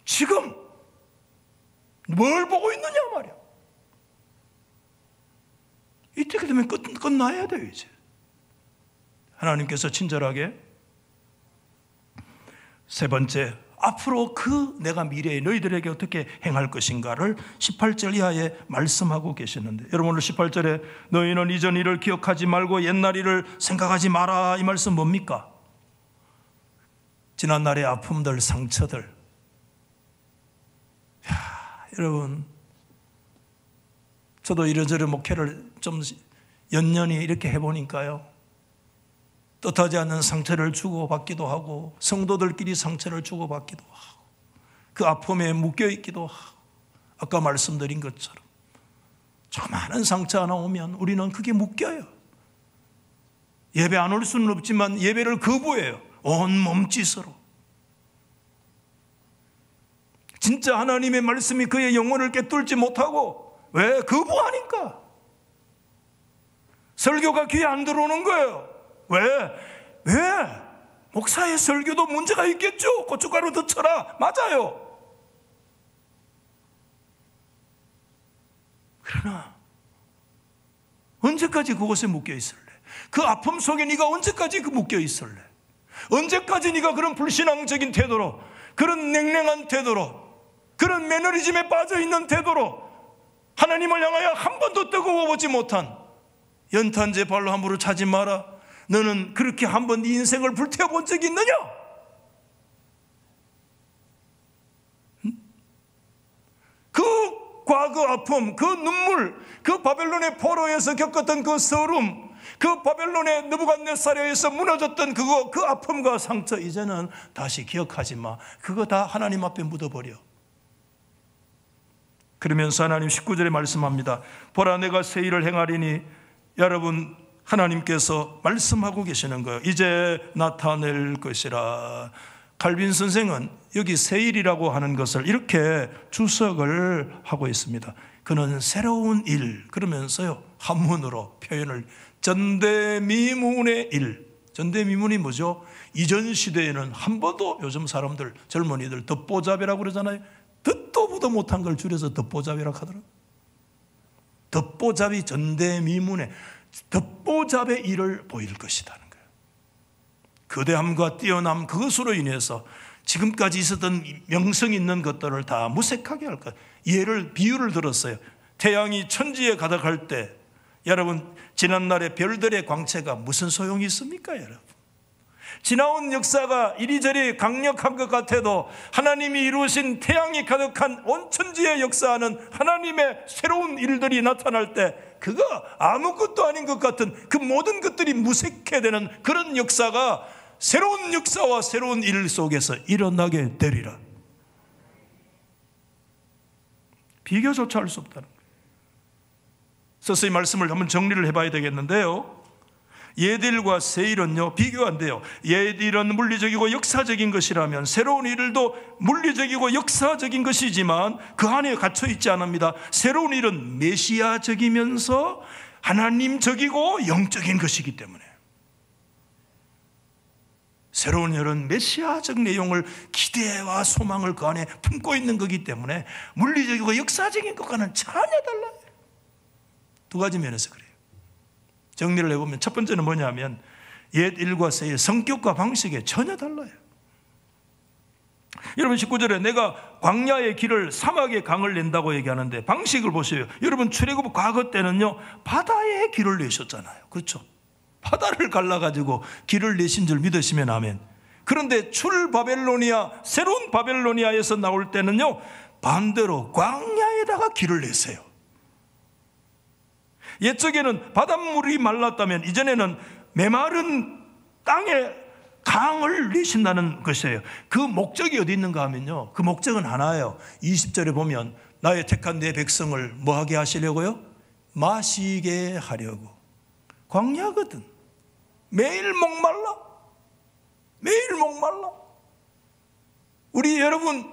지금 뭘 보고 있느냐 말이야. 이때가 되면 끝나야 돼요. 이제 하나님께서 친절하게 세 번째, 앞으로 내가 미래에 너희들에게 어떻게 행할 것인가를 18절 이하에 말씀하고 계시는데, 여러분 오늘 18절에 너희는 이전 일을 기억하지 말고 옛날 일을 생각하지 마라, 이 말씀 뭡니까? 지난날의 아픔들, 상처들. 여러분, 저도 이런저런 목회를 좀 연년이 이렇게 해보니까요, 뜻하지 않는 상처를 주고받기도 하고, 성도들끼리 상처를 주고받기도 하고, 그 아픔에 묶여있기도 하고, 아까 말씀드린 것처럼 조그마한 상처 하나 오면 우리는 그게 묶여요. 예배 안 올 수는 없지만 예배를 거부해요. 온 몸짓으로. 진짜 하나님의 말씀이 그의 영혼을 꿰뚫지 못하고, 왜? 거부하니까. 설교가 귀에 안 들어오는 거예요. 왜? 목사의 설교도 문제가 있겠죠. 고춧가루 더 쳐라. 맞아요. 그러나 언제까지 그곳에 묶여 있을래? 그 아픔 속에 네가 언제까지 묶여 있을래? 언제까지 네가 그런 불신앙적인 태도로, 그런 냉랭한 태도로, 그런 매너리즘에 빠져있는 태도로 하나님을 향하여 한 번도 뜨거워보지 못한 연탄재 발로 함부로 차지 마라. 너는 그렇게 한 번 네 인생을 불태워본 적이 있느냐? 그 과거 아픔, 그 눈물, 그 바벨론의 포로에서 겪었던 그 서름, 그 바벨론의 느부갓네살에서 무너졌던 그 아픔과 상처, 이제는 다시 기억하지 마. 그거 다 하나님 앞에 묻어버려. 그러면서 하나님 19절에 말씀합니다. 보라, 내가 새 일을 행하리니. 여러분, 하나님께서 말씀하고 계시는 거예요. 이제 나타낼 것이라. 칼빈 선생은 여기 새일이라고 하는 것을 이렇게 주석을 하고 있습니다. 그는 새로운 일, 그러면서요 한문으로 표현을 전대미문의 일. 전대미문이 뭐죠? 이전 시대에는 한 번도, 요즘 사람들 젊은이들 덧보잡이라고 그러잖아요. 듣도 보도 못한 걸 줄여서 덧보잡이라고 하더라고요. 덧보잡이 전대미문의 덧보잡의 일을 보일 것이라는 거예요. 거대함과 뛰어남, 그것으로 인해서 지금까지 있었던 명성 있는 것들을 다 무색하게 할 것. 비유를 들었어요. 태양이 천지에 가득할 때 여러분, 지난날의 별들의 광채가 무슨 소용이 있습니까, 여러분? 지나온 역사가 이리저리 강력한 것 같아도 하나님이 이루신 태양이 가득한 온 천지의 역사하는 하나님의 새로운 일들이 나타날 때 그거 아무것도 아닌 것 같은 그 모든 것들이 무색해 되는 그런 역사가 새로운 역사와 새로운 일 속에서 일어나게 되리라. 비교조차 할 수 없다는 거예요. 서서히 말씀을 한번 정리를 해봐야 되겠는데요, 예딜과 세일은요 비교 안 돼요. 예딜은 물리적이고 역사적인 것이라면 새로운 일도 물리적이고 역사적인 것이지만 그 안에 갇혀 있지 않습니다. 새로운 일은 메시아적이면서 하나님적이고 영적인 것이기 때문에 새로운 일은 메시아적 내용을, 기대와 소망을 그 안에 품고 있는 거기 때문에 물리적이고 역사적인 것과는 전혀 달라요. 두 가지 면에서 그래요. 정리를 해보면 첫 번째는 뭐냐면 옛 일과 새의 성격과 방식이 전혀 달라요. 여러분 19절에 내가 광야의 길을 사막의 강을 낸다고 얘기하는데 방식을 보세요. 여러분 출애굽 과거 때는요 바다의 길을 내셨잖아요. 그렇죠? 바다를 갈라가지고 길을 내신 줄 믿으시면 아멘. 그런데 출바벨로니아, 새로운 바벨로니아에서 나올 때는요 반대로 광야에다가 길을 내세요. 옛적에는 바닷물이 말랐다면 이전에는 메마른 땅에 강을 내신다는 것이에요. 그 목적이 어디 있는가 하면요, 그 목적은 하나예요. 20절에 보면 나의 택한 내 백성을 뭐하게 하시려고요? 마시게 하려고. 광야거든. 매일 목말라. 매일 목말라. 우리 여러분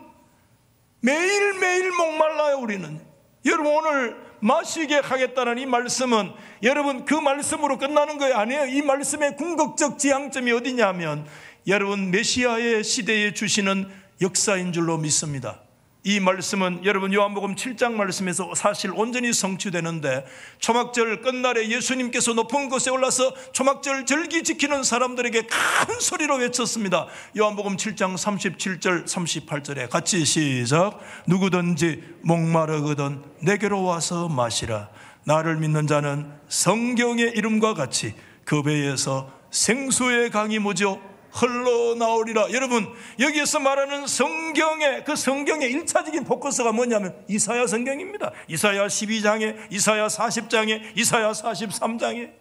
매일매일 목말라요. 우리는. 여러분 오늘 마시게 하겠다는 이 말씀은 여러분 그 말씀으로 끝나는 거예요? 아니에요. 이 말씀의 궁극적 지향점이 어디냐면 여러분 메시아의 시대에 주시는 역사인 줄로 믿습니다. 이 말씀은 여러분 요한복음 7장 말씀에서 사실 온전히 성취되는데 초막절 끝날에 예수님께서 높은 곳에 올라서 초막절 절기 지키는 사람들에게 큰 소리로 외쳤습니다. 요한복음 7장 37절 38절에 같이 시작. 누구든지 목마르거든 내게로 와서 마시라. 나를 믿는 자는 성경의 이름과 같이 그 배에서 생수의 강이 뭐죠? 흘러나오리라. 여러분 여기에서 말하는 성경의 그 성경의 1차적인 포커스가 뭐냐면 이사야 성경입니다. 이사야 12장에, 이사야 40장에, 이사야 43장에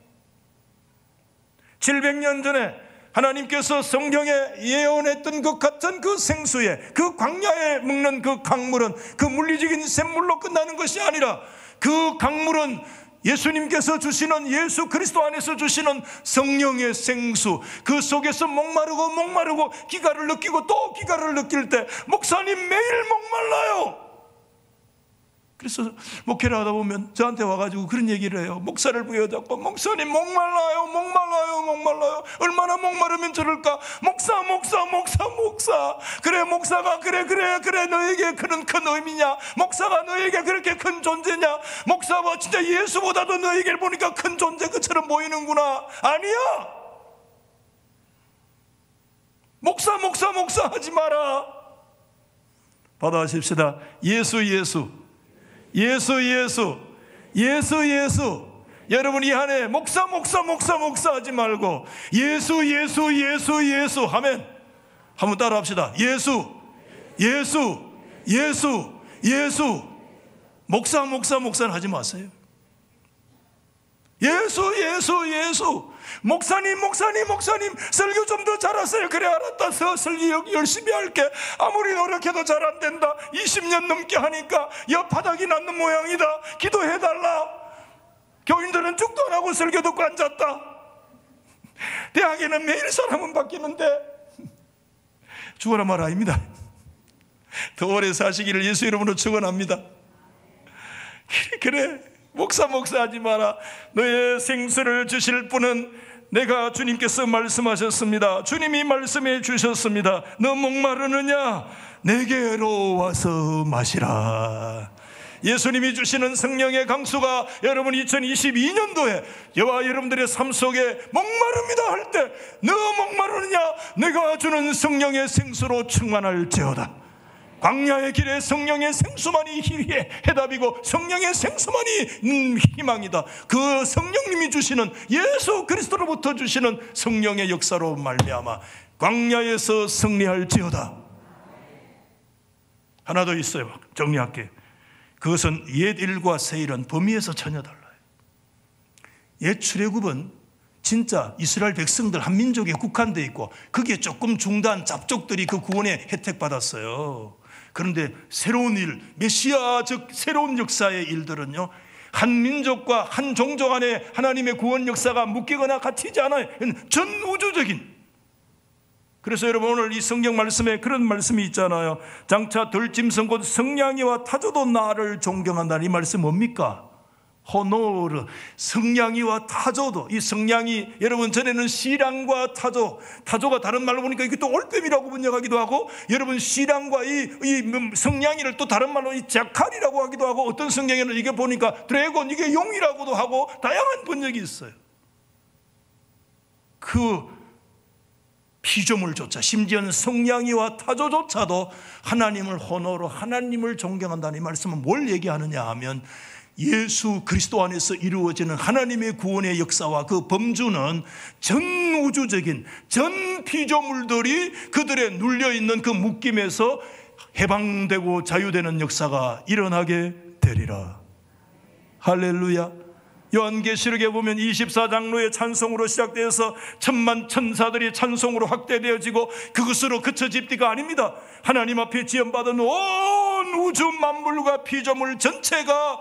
700년 전에 하나님께서 성경에 예언했던 것 같은 그 생수에, 그 광야에 먹는 그 강물은 그 물리적인 샘물로 끝나는 것이 아니라 그 강물은 예수님께서 주시는, 예수 그리스도 안에서 주시는 성령의 생수, 그 속에서 목마르고 기가를 느끼고 또 기가를 느낄 때 목사님 매일 목말라요. 그래서 목회를 하다 보면 저한테 와가지고 그런 얘기를 해요. 목사를 부여잡고 목사님 목말라요. 얼마나 목마르면 저럴까. 목사 그래 목사가 그래 너에게 그런 큰 의미냐. 목사가 너에게 그렇게 큰 존재냐. 목사가 진짜 예수보다도 너에게 보니까 큰 존재 것처럼 보이는구나. 아니야. 목사 하지 마라. 받아하십시다. 예수. 여러분 이 안에 목사 하지 말고 예수 하면 한번 따라 합시다. 예수 목사는 하지 마세요. 예수 목사님 설교 좀 더 잘하세요. 그래 알았다. 설교 열심히 할게. 아무리 노력해도 잘 안 된다. 20년 넘게 하니까 옆바닥이 낫는 모양이다. 기도해달라. 교인들은 죽도 안 하고 설교 듣고 앉았다. 대학에는 매일 사람은 바뀌는데 죽어라 말 아닙니다. 더 오래 사시기를 예수 이름으로 축원합니다. 그래, 목사 하지 마라. 너의 생수를 주실 분은 내가 주님께서 말씀하셨습니다. 주님이 말씀해 주셨습니다. 너 목마르느냐? 내게로 와서 마시라. 예수님이 주시는 성령의 강수가 여러분 2022년도에 저와 여러분들의 삶 속에 목마릅니다 할 때, 너 목마르느냐? 내가 주는 성령의 생수로 충만할지어다. 광야의 길에 성령의 생수만이 해답이고 성령의 생수만이 희망이다. 그 성령님이 주시는, 예수 그리스도로부터 주시는 성령의 역사로 말미암아 광야에서 승리할지어다. 하나 더 있어요. 정리할게요. 그것은 옛 일과 새 일은 범위에서 전혀 달라요. 옛 출애굽은 진짜 이스라엘 백성들 한 민족에 국한되어 있고 그게 조금 중단 잡족들이 그 구원의 혜택 받았어요. 그런데 새로운 일, 메시아 즉 새로운 역사의 일들은요, 한 민족과 한 종족 안에 하나님의 구원 역사가 묶이거나 갇히지 않아요. 전 우주적인. 그래서 여러분 오늘 이 성경 말씀에 그런 말씀이 있잖아요. 장차 덜짐승 곧 성냥이와 타조도 나를 존경한다. 이 말씀 뭡니까? 호노르. 성냥이와 타조도, 이 성냥이 여러분 전에는 시랑과 타조가 다른 말로 보니까 이게 또 올빼미라고 번역하기도 하고, 여러분 시랑과 이 성냥이를 또 다른 말로 이 자칼이라고 하기도 하고, 어떤 성경에는 이게 보니까 드래곤, 이게 용이라고도 하고 다양한 번역이 있어요. 그 피조물조차, 심지어는 성냥이와 타조조차도 하나님을 호노로, 하나님을 존경한다는 이 말씀은 뭘 얘기하느냐 하면, 예수 그리스도 안에서 이루어지는 하나님의 구원의 역사와 그 범주는 전 우주적인, 전 피조물들이 그들의 눌려있는 그 묶임에서 해방되고 자유되는 역사가 일어나게 되리라. 할렐루야. 요한계시록에 보면 24장로의 찬송으로 시작되어서 천만 천사들이 찬송으로 확대되어지고 그것으로 그쳐집디가 아닙니다. 하나님 앞에 지원받은 온 우주 만물과 피조물 전체가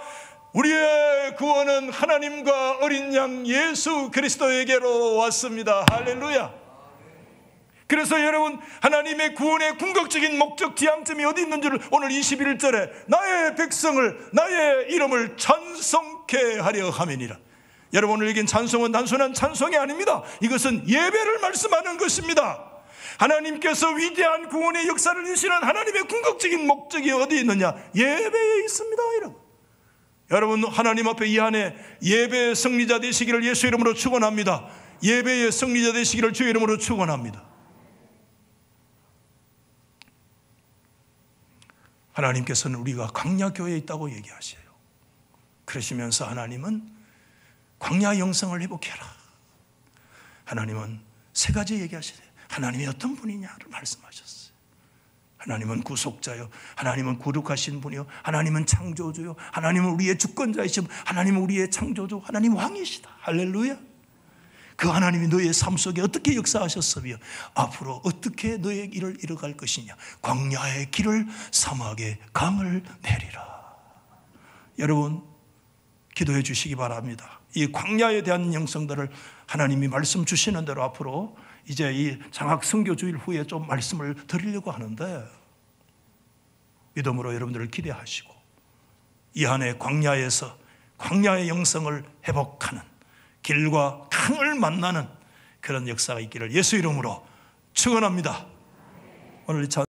우리의 구원은 하나님과 어린 양 예수 그리스도에게로 왔습니다. 할렐루야. 그래서 여러분, 하나님의 구원의 궁극적인 목적 지향점이 어디 있는 줄 오늘 21절에 나의 백성을, 나의 이름을 찬송케 하려 함이니라. 여러분, 오늘 여긴 찬송은 단순한 찬송이 아닙니다. 이것은 예배를 말씀하는 것입니다. 하나님께서 위대한 구원의 역사를 이루시는 하나님의 궁극적인 목적이 어디 있느냐? 예배에 있습니다. 여러분, 하나님 앞에 이 안에 예배의 승리자 되시기를 예수 이름으로 축원합니다. 예배의 승리자 되시기를 주의 이름으로 축원합니다. 하나님께서는 우리가 광야교회에 있다고 얘기하셔요. 그러시면서 하나님은 광야 영성을 회복해라. 하나님은 세 가지 얘기하시세요. 하나님이 어떤 분이냐를 말씀하셨어요. 하나님은 구속자요, 하나님은 거룩하신 분이요, 하나님은 창조주요, 하나님은 우리의 주권자이시고, 하나님은 우리의 창조주, 하나님 왕이시다. 할렐루야. 그 하나님이 너의 삶 속에 어떻게 역사하셨으며 앞으로 어떻게 너의 길을 이뤄갈 것이냐. 광야의 길을, 사막의 강을 내리라. 여러분, 기도해 주시기 바랍니다. 이 광야에 대한 영성들을 하나님이 말씀 주시는 대로 앞으로 이제 이 장학 선교 주일 후에 좀 말씀을 드리려고 하는데, 믿음으로 여러분들을 기대하시고 이 한해 광야에서 광야의 영성을 회복하는, 길과 강을 만나는 그런 역사가 있기를 예수 이름으로 축원합니다. 오늘